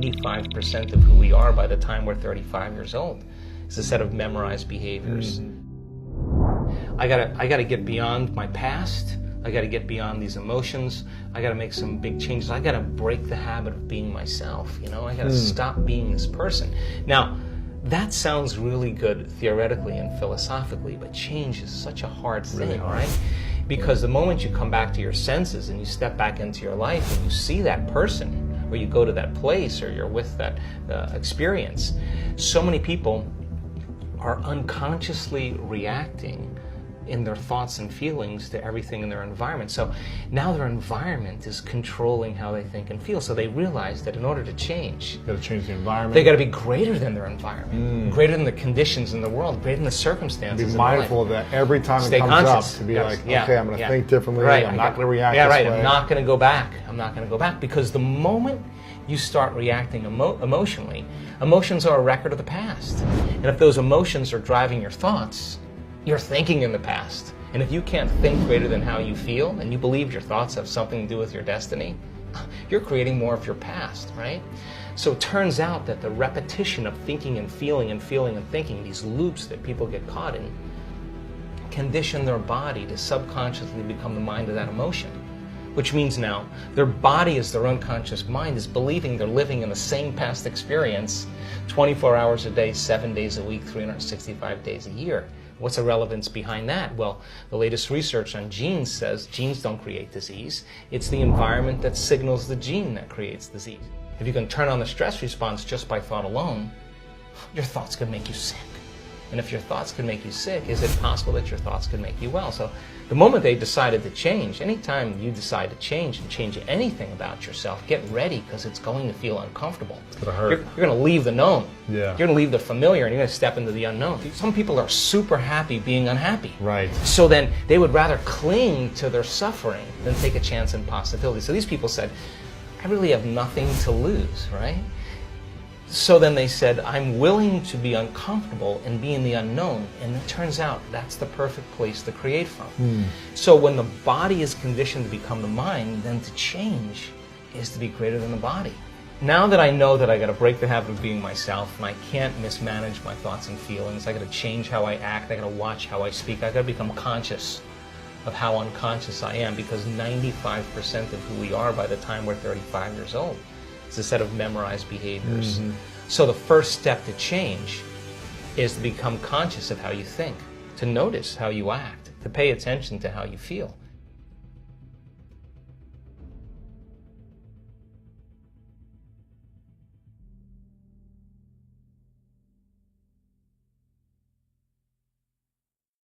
95% of who we are by the time we're 35 years old. It's a set of memorized behaviors. I gotta get beyond my past. I gotta get beyond these emotions. I gotta make some big changes. I gotta break the habit of being myself, you know? I gotta stop being this person. Now, that sounds really good theoretically and philosophically, but change is such a hard thing, really hard. Right? Because the moment you come back to your senses and you step back into your life and you see that person, or you go to that place, or you're with that experience, so many people are unconsciously reacting in their thoughts and feelings to everything in their environment. So now their environment is controlling how they think and feel. So they realize that in order to change, got to change the environment. They got to be greater than their environment, greater than the conditions in the world, greater than the circumstances. Be mindful of that every time Stay it comes conscious. up. To be like, okay, I'm going to think differently. Right. I'm not going to react this way. I'm not going to go back. I'm not going to go back, because the moment you start reacting emotionally, emotions are a record of the past. And if those emotions are driving your thoughts, you're thinking in the past. And if you can't think greater than how you feel, and you believe your thoughts have something to do with your destiny, you're creating more of your past, right? So it turns out that the repetition of thinking and feeling and feeling and thinking, these loops that people get caught in, condition their body to subconsciously become the mind of that emotion. Which means now their body, as their unconscious mind, is believing they're living in the same past experience 24 hours a day, 7 days a week, 365 days a year. What's the relevance behind that? Well, the latest research on genes says genes don't create disease. It's the environment that signals the gene that creates disease. If you can turn on the stress response just by thought alone, your thoughts can make you sick. And if your thoughts can make you sick, is it possible that your thoughts can make you well? So the moment they decided to change, anytime you decide to change and change anything about yourself, get ready, because it's going to feel uncomfortable. It's going to hurt. You're going to leave the known. Yeah. You're going to leave the familiar and you're going to step into the unknown. Some people are super happy being unhappy. Right. So then they would rather cling to their suffering than take a chance in possibility. So these people said, I really have nothing to lose, right? So then they said, I'm willing to be uncomfortable and be in the unknown. And it turns out that's the perfect place to create from. So when the body is conditioned to become the mind, then to change is to be greater than the body. Now that I know that I got to break the habit of being myself, and I can't mismanage my thoughts and feelings, I got to change how I act, I got to watch how I speak, I got to become conscious of how unconscious I am, because 95% of who we are by the time we're 35 years old. It's a set of memorized behaviors. So the first step to change is to become conscious of how you think, to notice how you act, to pay attention to how you feel.